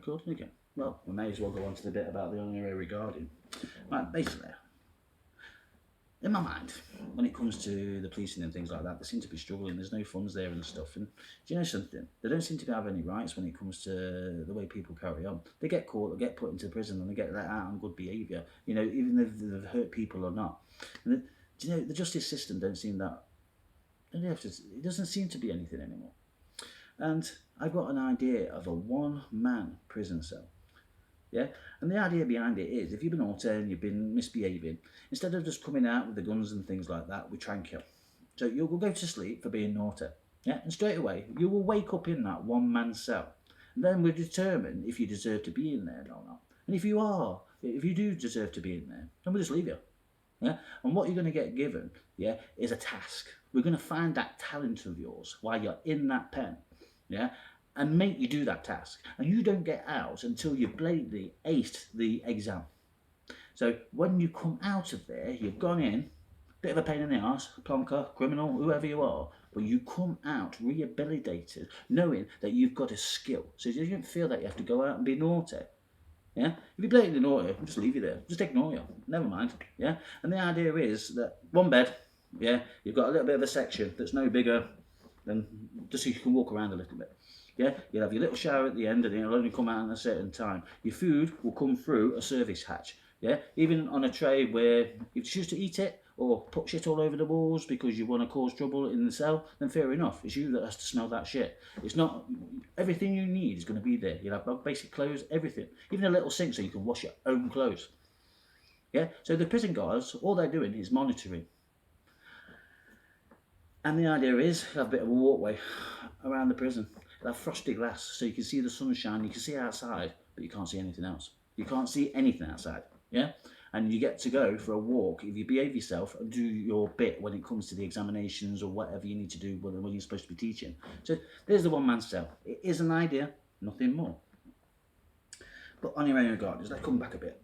recording again. Well, we may as well go on to the bit about the honorary guardian. Right, basically, in my mind, when it comes to the policing and things like that, they seem to be struggling. There's no funds there and stuff. And do you know something? They don't seem to have any rights when it comes to the way people carry on. They get caught, they get put into prison, and they get let out on good behaviour. You know, even if they've hurt people or not. And do you know the justice system don't seem that. It doesn't seem to be anything anymore. And I've got an idea of a one-man prison cell. Yeah, and the idea behind it is, if you've been naughty and you've been misbehaving, instead of just coming out with the guns and things like that, we try and kill. So you'll go to sleep for being naughty. Yeah, and straight away you will wake up in that one-man cell, and then we determine if you deserve to be in there or not. And if you do deserve to be in there, then we'll just leave you. Yeah, and what you're going to get given, yeah, is a task. We're going to find that talent of yours while you're in that pen. Yeah, and make you do that task. And you don't get out until you've blatantly aced the exam. So when you come out of there, you've gone in, bit of a pain in the arse, plonker, criminal, whoever you are, but you come out rehabilitated, knowing that you've got a skill. So you don't feel that you have to go out and be naughty. Yeah? If you're blatantly naughty, we'll just leave you there. Just ignore you. Never mind. Yeah? And the idea is that one bed, yeah, you've got a little bit of a section that's no bigger than just so you can walk around a little bit. Yeah, you'll have your little shower at the end and it'll only come out at a certain time. Your food will come through a service hatch. Yeah, even on a tray where if you choose to eat it or put shit all over the walls because you want to cause trouble in the cell, then fair enough. It's you that has to smell that shit. It's not, everything you need is going to be there. You'll have basic clothes, everything. Even a little sink so you can wash your own clothes. Yeah, so the prison guards, all they're doing is monitoring. And the idea is, have a bit of a walkway around the prison. They'll have frosty glass so you can see the sunshine, you can see outside, but you can't see anything else. You can't see anything outside, yeah? And you get to go for a walk if you behave yourself and do your bit when it comes to the examinations or whatever you need to do when you're supposed to be teaching. So there's the one-man cell. It is an idea, nothing more. But on your own regardless, let's come back a bit.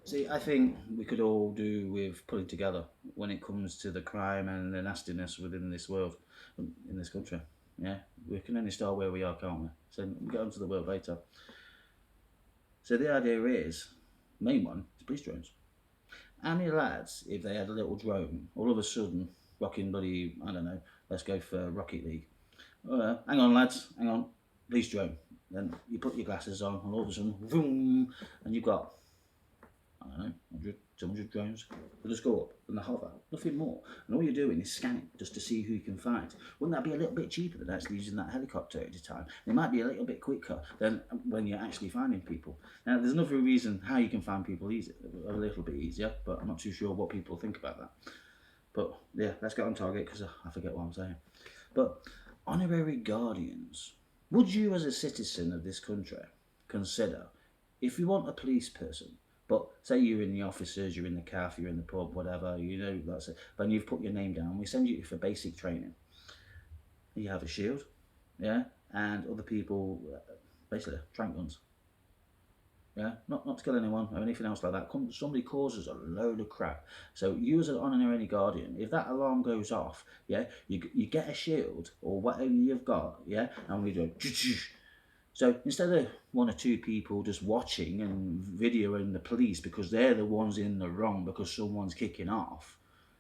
See, I think we could all do with pulling together when it comes to the crime and the nastiness within this world, in this country. Yeah, we can only start where we are, can't we? So we'll get on to the world later. So the idea is, main one is police drones. How many lads, if they had a little drone, all of a sudden, rocking bloody, I don't know, let's go for Rocket League. Hang on lads, hang on, police drone. Then you put your glasses on and all of a sudden, boom, and you've got, I don't know, 100, 200 drones. They just go up and they hover, nothing more. And all you're doing is scanning just to see who you can find. Wouldn't that be a little bit cheaper than actually using that helicopter at a time? It might be a little bit quicker than when you're actually finding people. Now, there's another reason how you can find people easy, a little bit easier, but I'm not too sure what people think about that. But yeah, let's get on target because I forget what I'm saying. But honorary guardians, would you as a citizen of this country consider, if you want a police person, but say you're in the officers, you're in the CAF, you're in the pub, whatever, you know, that's it. Then you've put your name down. We send you for basic training. You have a shield, yeah, and other people, basically, trank guns. Yeah, not to kill anyone or anything else like that. Somebody causes a load of crap. So you as an honorary guardian, if that alarm goes off, yeah, you get a shield or whatever you've got, yeah, and we do. So instead of one or two people just watching and videoing the police because they're the ones in the wrong because someone's kicking off,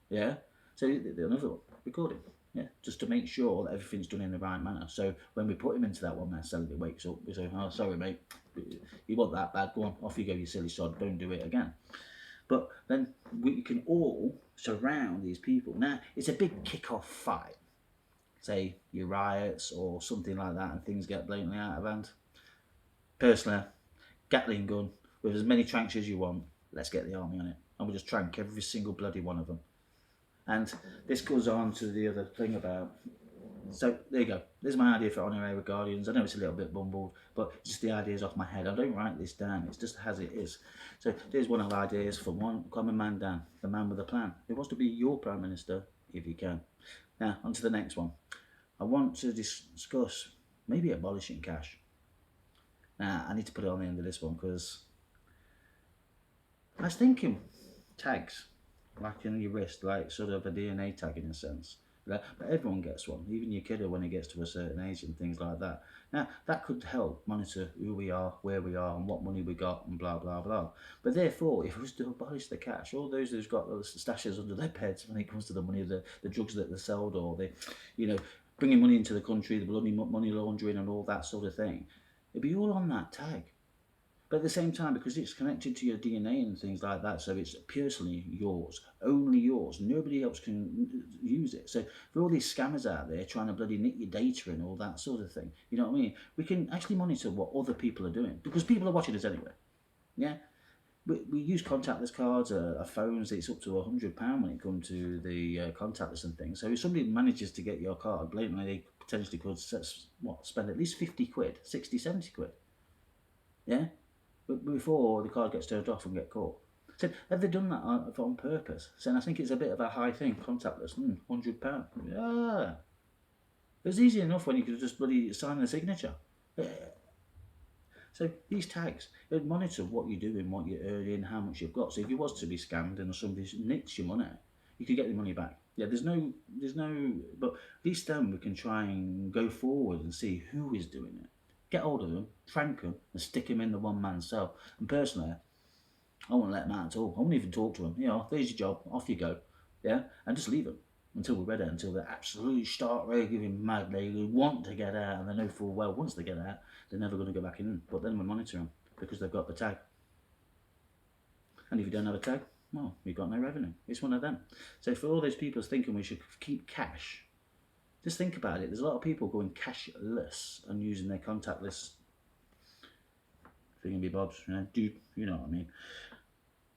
yeah. So another one, recording, yeah, just to make sure that everything's done in the right manner. So when we put him into that one man cell, he wakes up, we say, "Oh, sorry, mate, you want that bad? Go on, off you go, you silly sod. Don't do it again." But then we can all surround these people. Now it's a big kick-off fight. Say your riots or something like that and things get blatantly out of hand. Personally, Gatling gun with as many tranks as you want, let's get the army on it. And we'll just trank every single bloody one of them. And this goes on to the other thing about, so there you go. There's my idea for honorary guardians. I know it's a little bit bumbled, but just the ideas off my head. I don't write this down, it's just as it is. So there's one of the ideas for one common man down, the man with a plan. Who wants to be your Prime Minister if you can. Now, on to the next one. I want to discuss maybe abolishing cash. Now, I need to put it on the end of this one because I was thinking tags, like in your wrist, like sort of a DNA tag in a sense. But everyone gets one, even your kiddo when he gets to a certain age and things like that. Now, that could help monitor who we are, where we are, and what money we got, and blah, blah, blah. But therefore, if we was to abolish the cash, all those who's got those stashes under their beds when it comes to the money, the drugs that they sold, or the, you know, bringing money into the country, the bloody money laundering and all that sort of thing, it'd be all on that tag. But at the same time, because it's connected to your DNA and things like that, so it's personally yours, only yours. Nobody else can use it. So for all these scammers out there trying to bloody nick your data and all that sort of thing, you know what I mean? We can actually monitor what other people are doing because people are watching us anyway. Yeah. We use contactless cards, phones. It's up to £100 when it comes to the contactless and things. So if somebody manages to get your card, blatantly, they potentially could spend at least 50 quid, 60, 70 quid. Yeah. But before the card gets turned off and get caught. So have they done that on purpose? So I think it's a bit of a high thing, contactless. £100. Yeah. It's easy enough when you could just bloody sign a signature. So these tags, they monitor what you're doing, what you're earning, how much you've got. So if you was to be scammed and somebody nicks your money, you could get your money back. Yeah, there's no, but at least then we can try and go forward and see who is doing it. Get hold of them, frank them, and stick them in the one-man cell. And personally, I won't let them out at all. I won't even talk to them. You know, there's your job, off you go. Yeah, and just leave them until we're ready, until they absolutely start raving mad. They want to get out, and they know full well once they get out, they're never going to go back in. But then we monitor them because they've got the tag. And if you don't have a tag, well, you've got no revenue. It's one of them. So for all those people thinking we should keep cash, just think about it. There's a lot of people going cashless and using their contactless thingy-bobs, you know what I mean.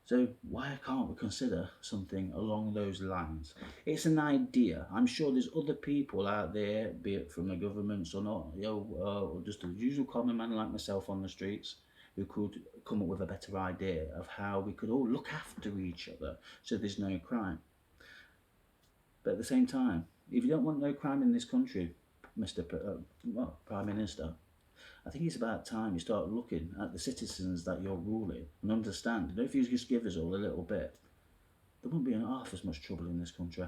So why can't we consider something along those lines? It's an idea. I'm sure there's other people out there, be it from the governments or not, or just a usual common man like myself on the streets, who could come up with a better idea of how we could all look after each other so there's no crime. But at the same time, if you don't want no crime in this country, Mr. Prime Minister, I think it's about time you start looking at the citizens that you're ruling and understand. If you just give us all a little bit, there won't be half as much trouble in this country.